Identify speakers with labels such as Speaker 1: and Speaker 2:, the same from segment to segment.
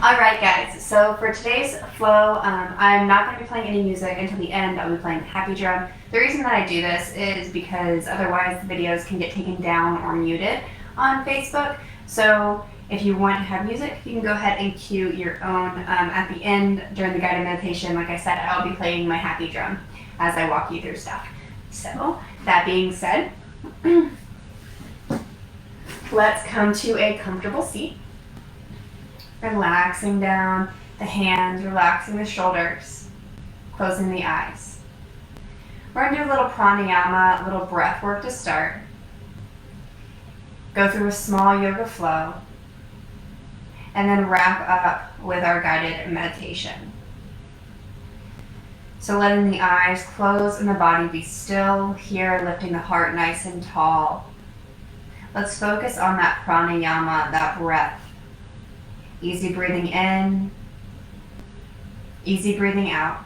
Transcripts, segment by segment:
Speaker 1: Alright guys, so for today's flow, I'm not going to be playing any music until the end. I'll be playing Happy Drum. The reason that I do this is because otherwise the videos can get taken down or muted on Facebook. So if you want to have music, you can go ahead and cue your own. At the end, during the guided meditation, like I said, I'll be playing my Happy Drum as I walk you through stuff. So that being said, let's come to a comfortable seat. Relaxing down the hands, relaxing the shoulders, closing the eyes. We're going to do a little pranayama, a little breath work to start. Go through a small yoga flow, and then wrap up with our guided meditation. So letting the eyes close and the body be still, here lifting the heart nice and tall. Let's focus on that pranayama, that breath. Easy breathing in, easy breathing out.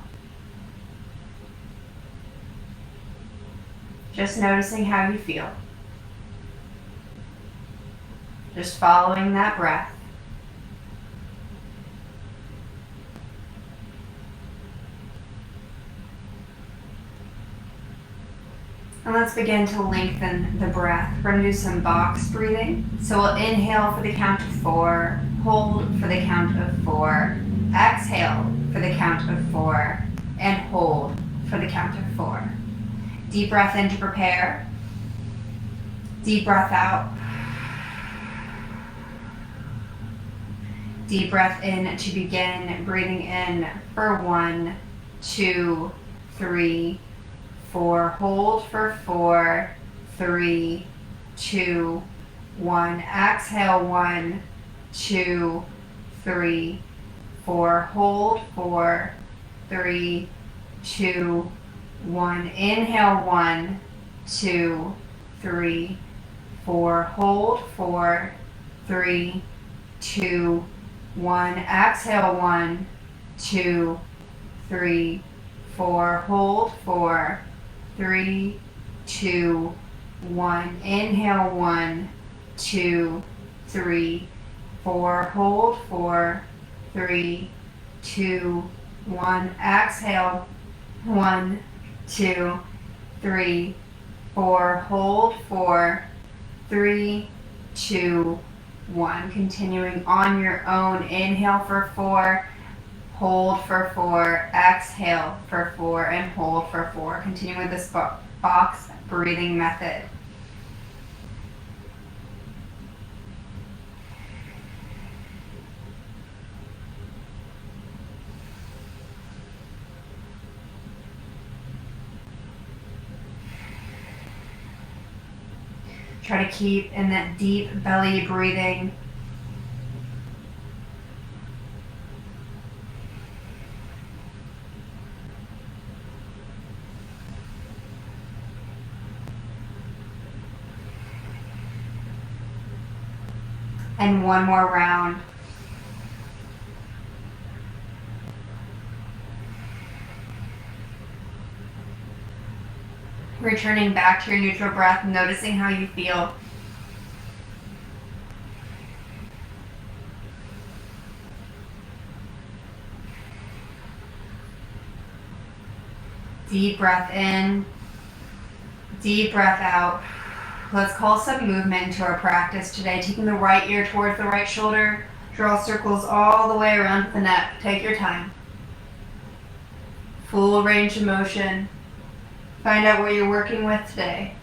Speaker 1: Just noticing how you feel. Just following that breath. And let's begin to lengthen the breath. We're going to do some box breathing. So we'll inhale for the count of 4, hold for the count of 4, exhale for the count of 4, and hold for the count of 4. Deep breath in to prepare. Deep breath out. Deep breath in to begin breathing in for 1, 2, 3, 4. Hold for 4, 3, 2, 1. Exhale 1, 2, 3, 4. Hold 4, 3, 2, 1. Inhale 1, 2, 3, 4. Hold 4, 3, 2, 1. Exhale 1, 2, 3, 4. Hold 4, 3, 2, 1. Inhale 1, 2, 3, 4. Hold 4, 3, 2, 1. Exhale 1, 2, 3, 4. Hold 4, 3, 2, 1. Continuing on your own. Inhale for 4. Hold for 4, exhale for 4, and hold for 4. Continue with this box breathing method. Try to keep in that deep belly breathing. And one more round. Returning back to your neutral breath, noticing how you feel. Deep breath in, deep breath out. Let's call some movement into our practice today. Taking the right ear towards the right shoulder. Draw circles all the way around the neck. Take your time. Full range of motion. Find out what you're working with today.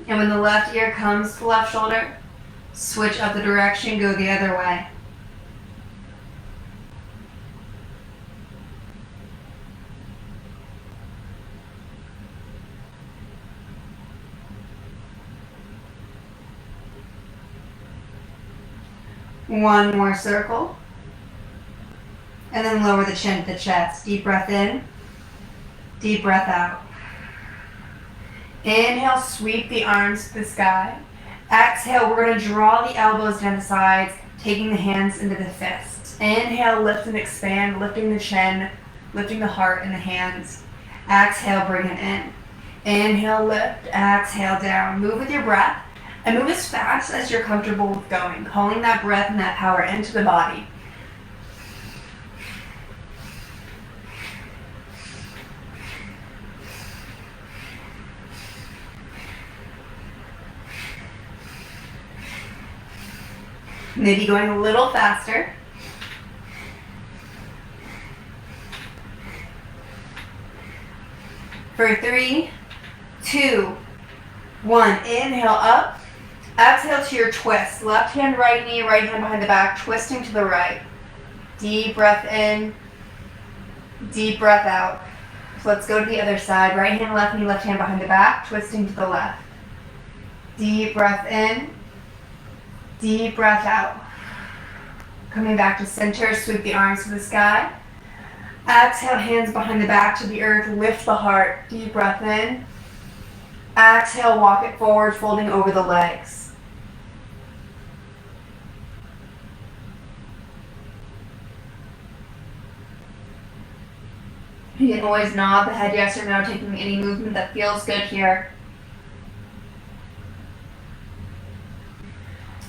Speaker 1: And when the left ear comes to the left shoulder, switch up the direction, go the other way. One more circle. And then lower the chin to the chest. Deep breath in. Deep breath out. Inhale, sweep the arms to the sky. Exhale, we're going to draw the elbows down the sides, taking the hands into the fists. Inhale, lift and expand, lifting the chin, lifting the heart and the hands. Exhale, bring it in. Inhale, lift, exhale, down. Move with your breath and move as fast as you're comfortable with going, calling that breath and that power into the body. Maybe going a little faster. For 3, 2, 1. Inhale up. Exhale to your twist. Left hand, right knee, right hand behind the back, twisting to the right. Deep breath in. Deep breath out. So let's go to the other side. Right hand, left knee, left hand behind the back, twisting to the left. Deep breath in. Deep breath out. Coming back to center, sweep the arms to the sky. Exhale, hands behind the back to the earth, lift the heart. Deep breath in. Exhale, walk it forward, folding over the legs. You can always nod the head yes or no, taking any movement that feels good here.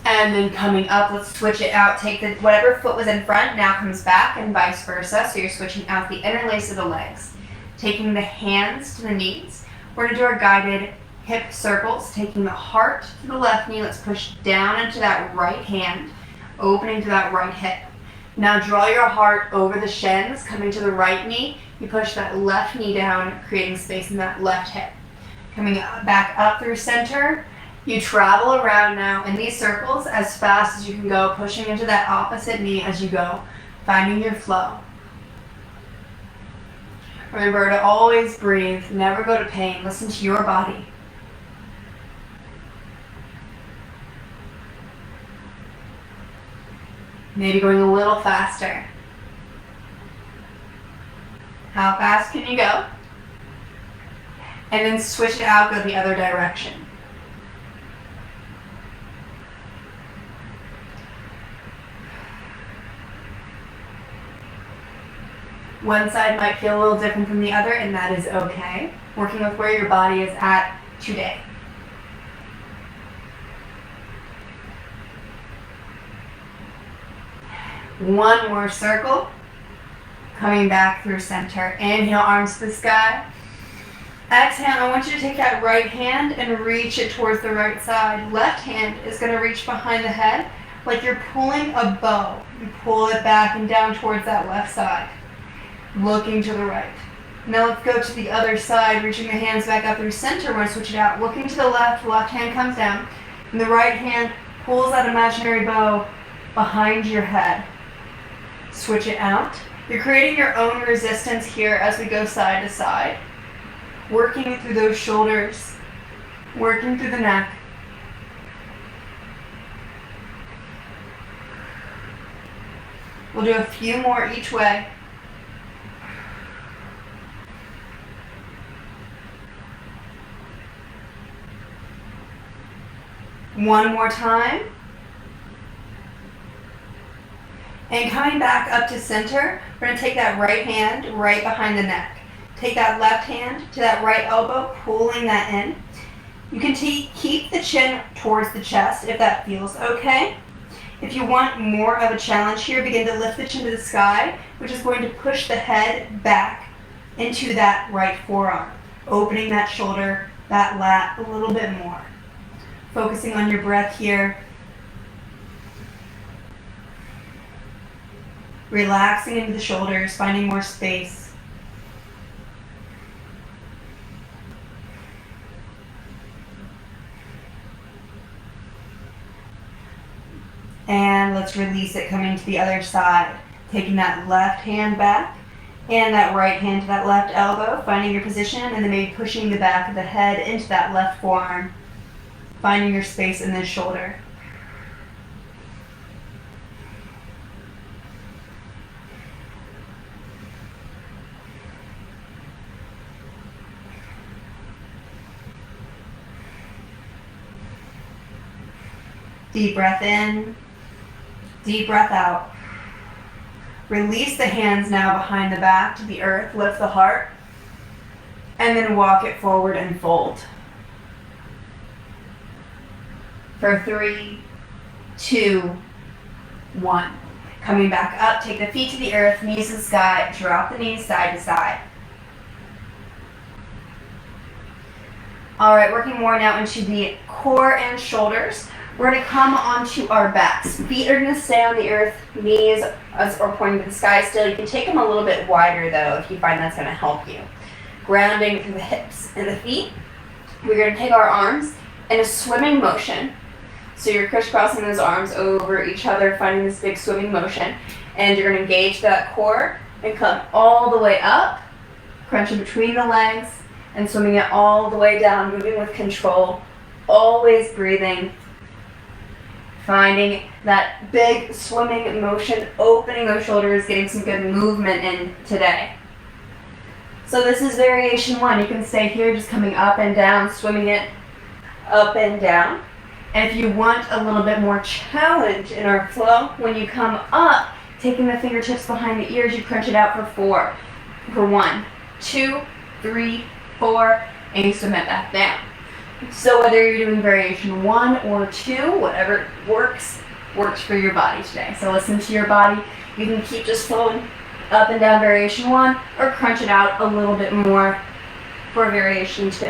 Speaker 1: And then coming up, let's switch it out. Take whatever foot was in front now comes back and vice versa. So you're switching out the interlace of the legs. Taking the hands to the knees. We're going to do our guided hip circles. Taking the heart to the left knee. Let's push down into that right hand, opening to that right hip. Now draw your heart over the shins, coming to the right knee. You push that left knee down, creating space in that left hip. Coming back up through center. You travel around now in these circles as fast as you can go, pushing into that opposite knee as you go, finding your flow. Remember to always breathe, never go to pain, listen to your body. Maybe going a little faster. How fast can you go? And then switch it out, go the other direction. One side might feel a little different from the other, and that is okay. Working with where your body is at today. One more circle. Coming back through center. Inhale, arms to the sky. Exhale, I want you to take that right hand and reach it towards the right side. Left hand is going to reach behind the head like you're pulling a bow. You pull it back and down towards that left side. Looking to the right. Now let's go to the other side, reaching the hands back up through center. We're going to switch it out. Looking to the left hand comes down, and the right hand pulls that imaginary bow behind your head. Switch it out. You're creating your own resistance here as we go side to side. Working through those shoulders, working through the neck. We'll do a few more each way. One more time. And coming back up to center, we're going to take that right hand right behind the neck. Take that left hand to that right elbow, pulling that in. You can keep the chin towards the chest if that feels okay. If you want more of a challenge here, begin to lift the chin to the sky, which is going to push the head back into that right forearm, opening that shoulder, that lat a little bit more. Focusing on your breath here. Relaxing into the shoulders, finding more space. And let's release it, coming to the other side. Taking that left hand back and that right hand to that left elbow, finding your position, and then maybe pushing the back of the head into that left forearm. Finding your space in this shoulder. Deep breath in, deep breath out. Release the hands now behind the back to the earth, lift the heart. and then walk it forward and fold. For 3, 2, 1. Coming back up, take the feet to the earth, knees to the sky, drop the knees side to side. All right, working more now into the core and shoulders. We're going to come onto our backs. Feet are going to stay on the earth, knees are pointing to the sky still. You can take them a little bit wider though if you find that's going to help you. Grounding through the hips and the feet. We're going to take our arms in a swimming motion. So you're crisscrossing those arms over each other, finding this big swimming motion. And you're going to engage that core and come all the way up, crunching between the legs and swimming it all the way down, moving with control, always breathing. Finding that big swimming motion, opening those shoulders, getting some good movement in today. So this is variation 1. You can stay here just coming up and down, swimming it up and down. And if you want a little bit more challenge in our flow, when you come up, taking the fingertips behind the ears, you crunch it out for 4. For 1, 2, 3, 4, and you submit that down. So whether you're doing variation 1 or 2, whatever works for your body today. So listen to your body. You can keep just flowing up and down variation 1 or crunch it out a little bit more for variation 2.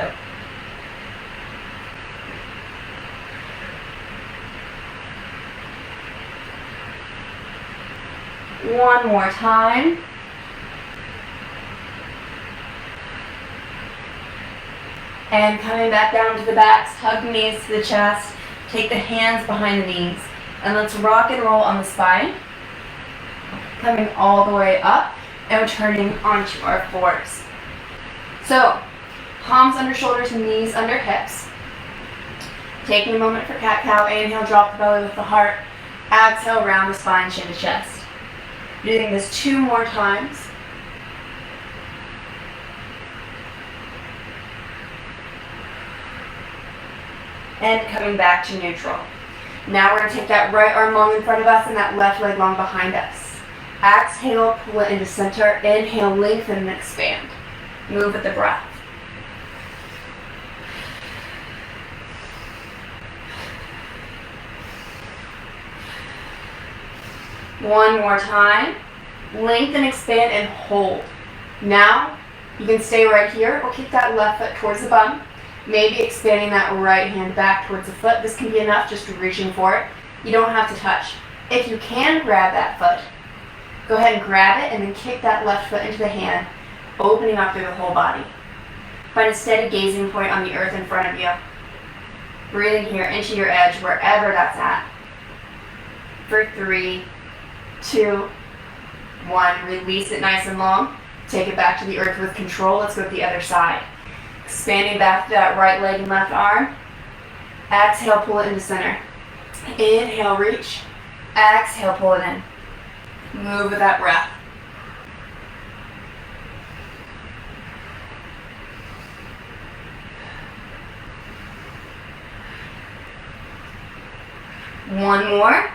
Speaker 1: One more time. And coming back down to the backs, hug the knees to the chest, take the hands behind the knees, and let's rock and roll on the spine. Coming all the way up and returning onto our 4s. So, palms under shoulders, knees under hips. Taking a moment for cat-cow, inhale, drop the belly with the heart. Exhale, round the spine, chin to chest. Doing this 2 more times. And coming back to neutral. Now we're going to take that right arm long in front of us and that left leg long behind us. Exhale, pull it into center. Inhale, lengthen and expand. Move with the breath. One more time. Lengthen, expand, and hold. Now, you can stay right here or kick that left foot towards the bum. Maybe expanding that right hand back towards the foot. This can be enough just reaching for it. You don't have to touch. If you can grab that foot, go ahead and grab it and then kick that left foot into the hand, opening up through the whole body. Find a steady gazing point on the earth in front of you. Breathing here into your edge, wherever that's at. For 3, 2, 1. Release it nice and long. Take it back to the earth with control. Let's go to the other side. Expanding back to that right leg and left arm. Exhale, pull it into center. Inhale, reach. Exhale, pull it in. Move with that breath. One more.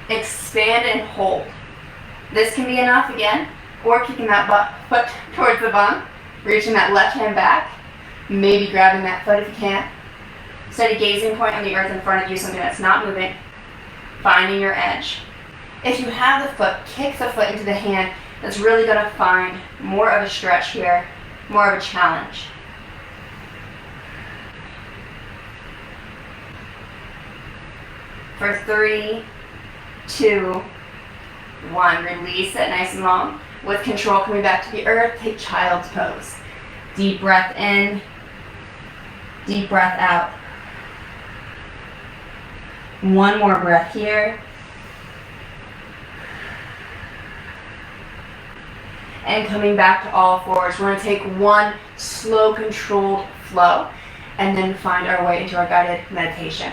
Speaker 1: Expand and hold. This can be enough again, or kicking that foot towards the bum, reaching that left hand back, maybe grabbing that foot if you can. Steady gazing point on the earth in front of you, something that's not moving. Finding your edge. If you have the foot, kick the foot into the hand. That's really going to find more of a stretch here, more of a challenge. For 3, 2, 1. Release it nice and long. With control, coming back to the earth, take child's pose. Deep breath in, deep breath out. One more breath here. And coming back to all fours. We're going to take one slow, controlled flow and then find our way into our guided meditation.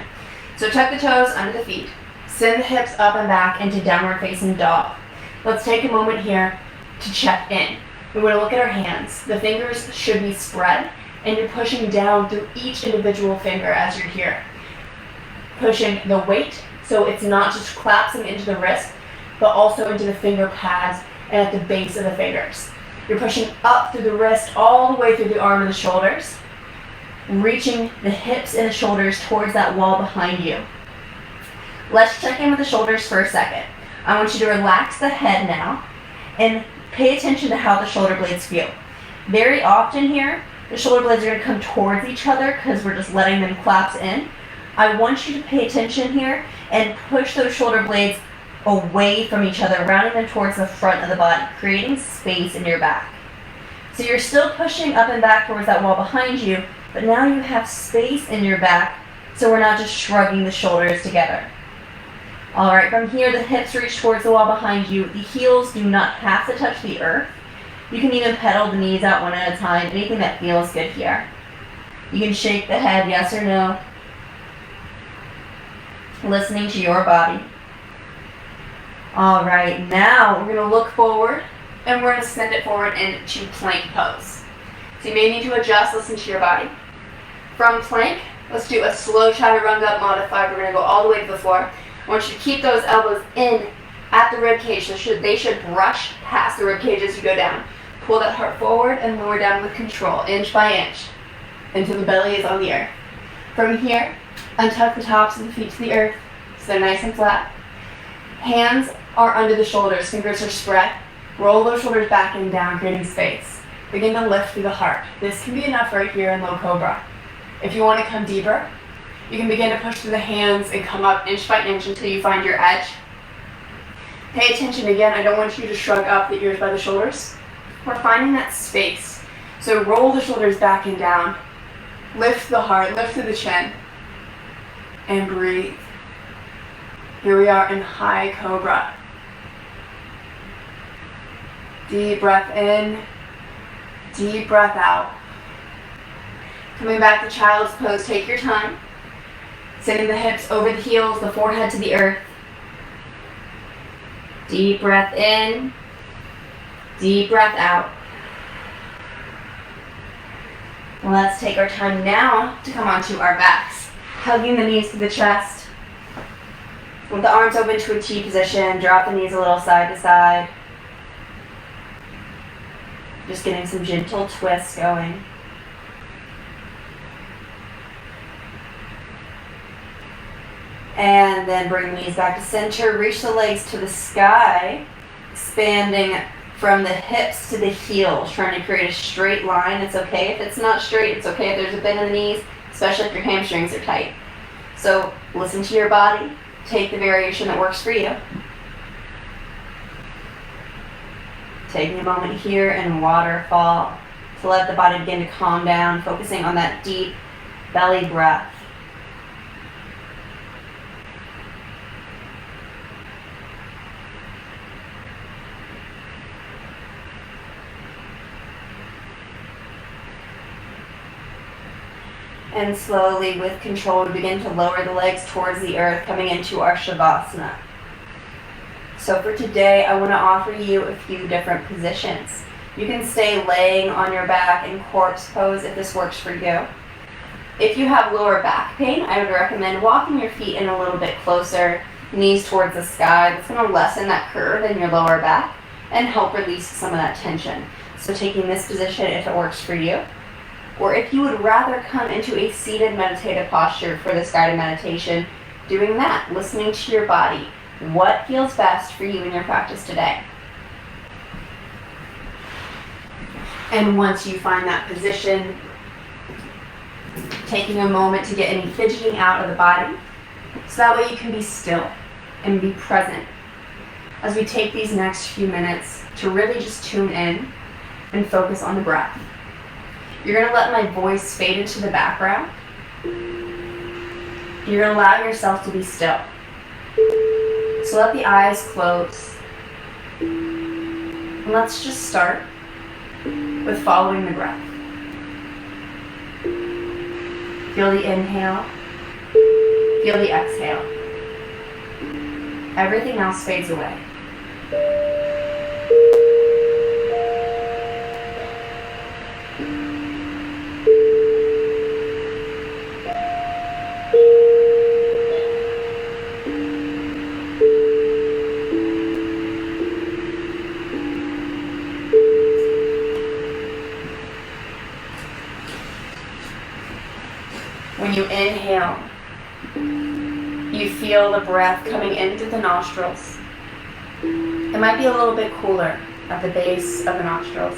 Speaker 1: So tuck the toes under the feet. Send the hips up and back into downward facing dog. Let's take a moment here to check in. We want to look at our hands. The fingers should be spread, and you're pushing down through each individual finger as you're here. Pushing the weight, so it's not just collapsing into the wrist, but also into the finger pads and at the base of the fingers. You're pushing up through the wrist, all the way through the arm and the shoulders, reaching the hips and the shoulders towards that wall behind you. Let's check in with the shoulders for a second. I want you to relax the head now and pay attention to how the shoulder blades feel. Very often here, the shoulder blades are going to come towards each other because we're just letting them collapse in. I want you to pay attention here and push those shoulder blades away from each other, rounding them towards the front of the body, creating space in your back. So you're still pushing up and back towards that wall behind you, but now you have space in your back, so we're not just shrugging the shoulders together. All right, from here, the hips reach towards the wall behind you. The heels do not have to touch the earth. You can even pedal the knees out one at a time, anything that feels good here. You can shake the head, yes or no. Listening to your body. All right, now we're going to look forward and we're going to send it forward into plank pose. So you may need to adjust, listen to your body. From plank, let's do a slow chaturanga modified. We're going to go all the way to the floor. I want you to keep those elbows in at the rib cage. So they should brush past the rib cage as you go down. Pull that heart forward and lower down with control, inch by inch, until the belly is on the earth. From here, untuck the tops of the feet to the earth so they're nice and flat. Hands are under the shoulders, fingers are spread. Roll those shoulders back and down, creating space. Begin to lift through the heart. This can be enough right here in low cobra. If you want to come deeper, you can begin to push through the hands and come up inch by inch until you find your edge. Pay attention again, I don't want you to shrug up the ears by the shoulders. We're finding that space. So roll the shoulders back and down. Lift the heart, lift through the chin. And breathe. Here we are in high cobra. Deep breath in, deep breath out. Coming back to child's pose, take your time. Sending the hips over the heels, the forehead to the earth. Deep breath in, deep breath out. Let's take our time now to come onto our backs. Hugging the knees to the chest. With the arms open to a T position, drop the knees a little side to side. Just getting some gentle twists going. And then bring the knees back to center. Reach the legs to the sky, expanding from the hips to the heels, trying to create a straight line. It's okay if it's not straight. It's okay if there's a bend in the knees, especially if your hamstrings are tight. So listen to your body. Take the variation that works for you. Taking a moment here and waterfall to let the body begin to calm down, focusing on that deep belly breath. And slowly, with control, we begin to lower the legs towards the earth, coming into our Shavasana. So for today, I want to offer you a few different positions. You can stay laying on your back in corpse pose if this works for you. If you have lower back pain, I would recommend walking your feet in a little bit closer, knees towards the sky. That's going to lessen that curve in your lower back and help release some of that tension. So taking this position if it works for you. Or if you would rather come into a seated meditative posture for this guided meditation, doing that, listening to your body. What feels best for you in your practice today? And once you find that position, taking a moment to get any fidgeting out of the body, so that way you can be still and be present as we take these next few minutes to really just tune in and focus on the breath. You're going to let my voice fade into the background. You're going to allow yourself to be still. So let the eyes close. And let's just start with following the breath. Feel the inhale. Feel the exhale. Everything else fades away. When you inhale, you feel the breath coming in through the nostrils. It might be a little bit cooler at the base of the nostrils.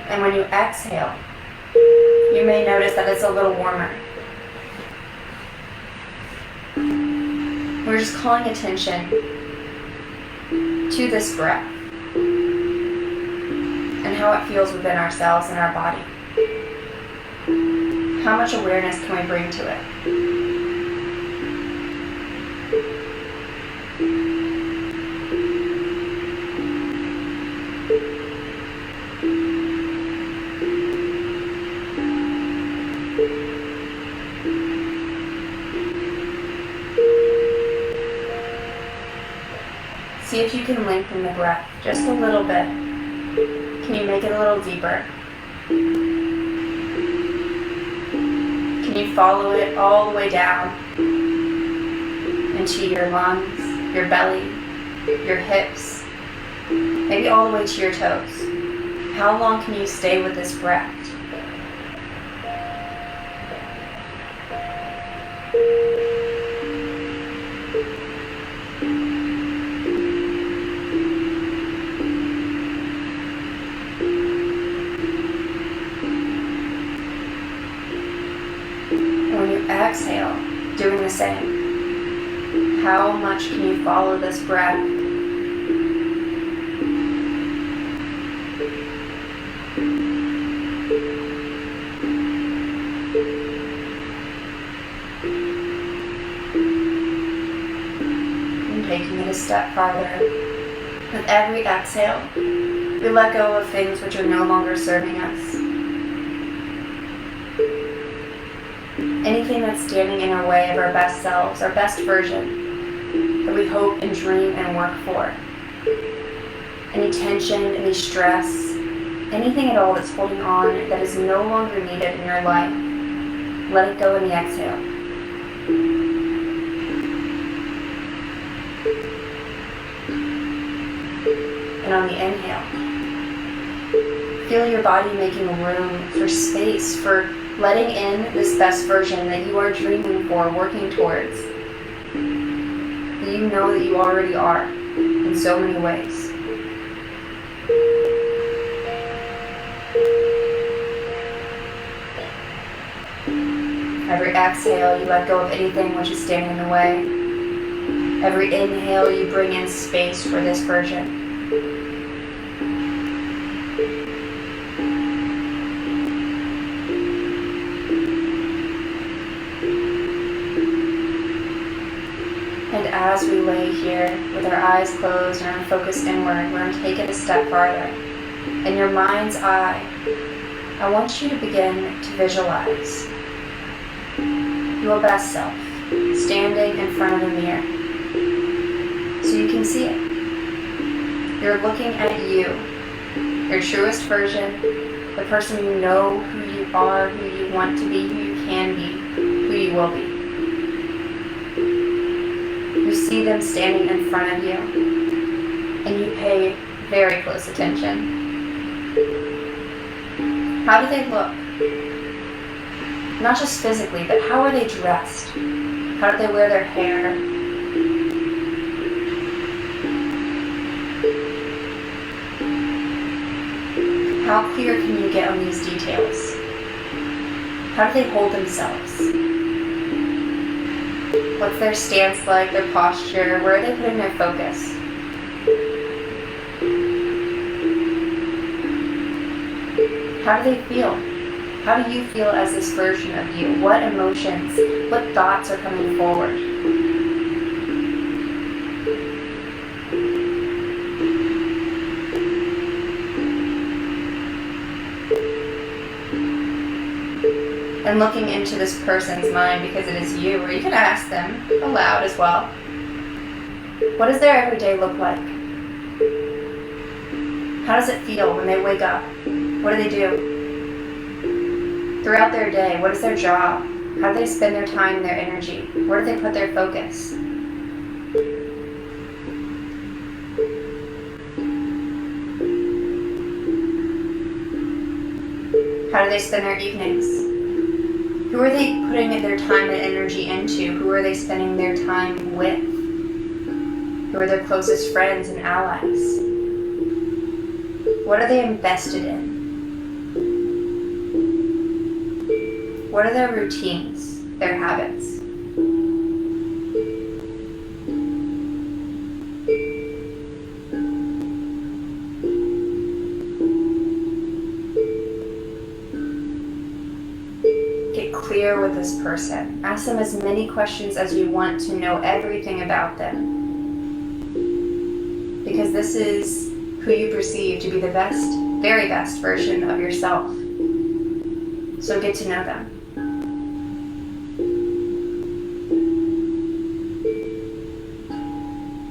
Speaker 1: And when you exhale, you may notice that it's a little warmer. We're just calling attention to this breath and how it feels within ourselves and our body. How much awareness can we bring to it? See if you can lengthen the breath just a little bit. Can you make it a little deeper? Can you follow it all the way down into your lungs, your belly, your hips, maybe all the way to your toes? How long can you stay with this breath? When you exhale, doing the same. How much can you follow this breath? And taking it a step farther. With every exhale, we let go of things which are no longer serving us. Anything that's standing in our way of our best selves, our best version that we hope and dream and work for. Any tension, any stress, anything at all that's holding on that is no longer needed in your life, let it go in the exhale. And on the inhale, feel your body making room for space, for letting in this best version that you are dreaming for, working towards, that you know that you already are in so many ways. Every exhale, you let go of anything which is standing in the way. Every inhale, you bring in space for this version. And as we lay here with our eyes closed and our focus inward, we're going to take it a step farther. In your mind's eye, I want you to begin to visualize your best self standing in front of a mirror so you can see it. You're looking at you, your truest version, the person you know who you are, who you want to be, who you can be, who you will be. You see them standing in front of you, and you pay very close attention. How do they look? Not just physically, but how are they dressed? How do they wear their hair? How clear can you get on these details? How do they hold themselves? What's their stance like, their posture? Where are they putting their focus? How do they feel? How do you feel as this version of you? What emotions, what thoughts are coming forward? And looking into this person's mind because it is you, or you can ask them aloud as well. What does their everyday look like? How does it feel when they wake up? What do they do? Throughout their day, what is their job? How do they spend their time and their energy? Where do they put their focus? How do they spend their evenings? Who are they putting their time and energy into? Who are they spending their time with? Who are their closest friends and allies? What are they invested in? What are their routines, their habits? Get clear with this person. Ask them as many questions as you want to know everything about them. Because this is who you perceive to be the best, very best version of yourself. So get to know them.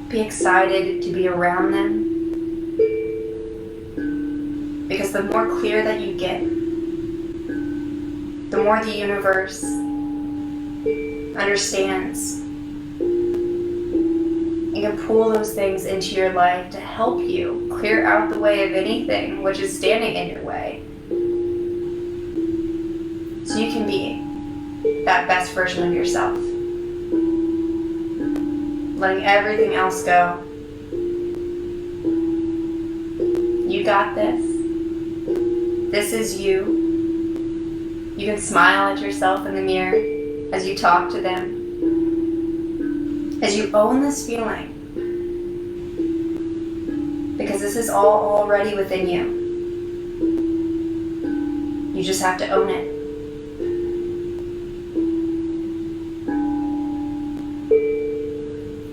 Speaker 1: Be excited to be around them. Because the more clear that you get, the more the universe understands. You can pull those things into your life to help you clear out the way of anything which is standing in your way. So you can be that best version of yourself. Letting everything else go. You got this. This is you. You can smile at yourself in the mirror as you talk to them. As you own this feeling. Because this is all already within you. You just have to own it.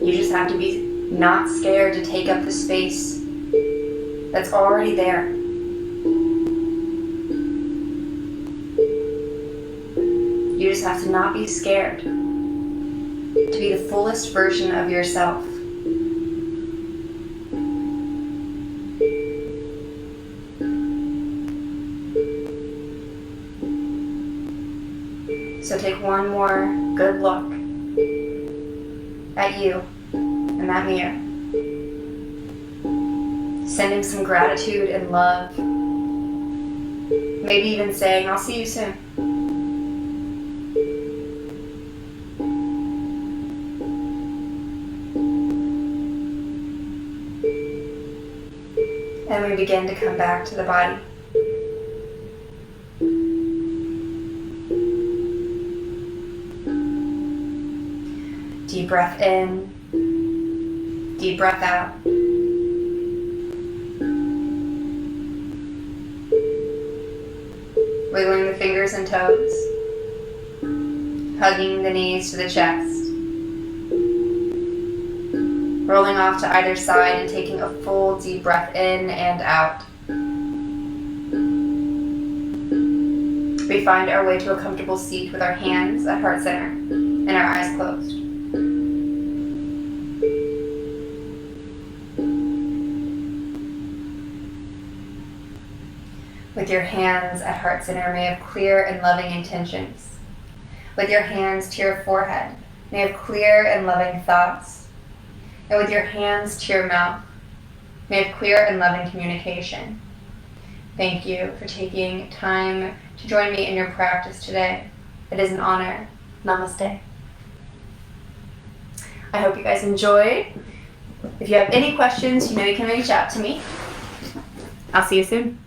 Speaker 1: You just have to be not scared to take up the space that's already there. You just have to not be scared to be the fullest version of yourself. So take one more good look at you in that mirror. Sending some gratitude and love. Maybe even saying, I'll see you soon. And we begin to come back to the body. Deep breath in, deep breath out. Wiggling the fingers and toes, hugging the knees to the chest. Rolling off to either side and taking a full deep breath in and out. We find our way to a comfortable seat with our hands at heart center and our eyes closed. With your hands at heart center, may have clear and loving intentions. With your hands to your forehead, may have clear and loving thoughts. And with your hands to your mouth, may have clear and loving communication. Thank you for taking time to join me in your practice today. It is an honor. Namaste. I hope you guys enjoyed. If you have any questions, you know you can reach out to me. I'll see you soon.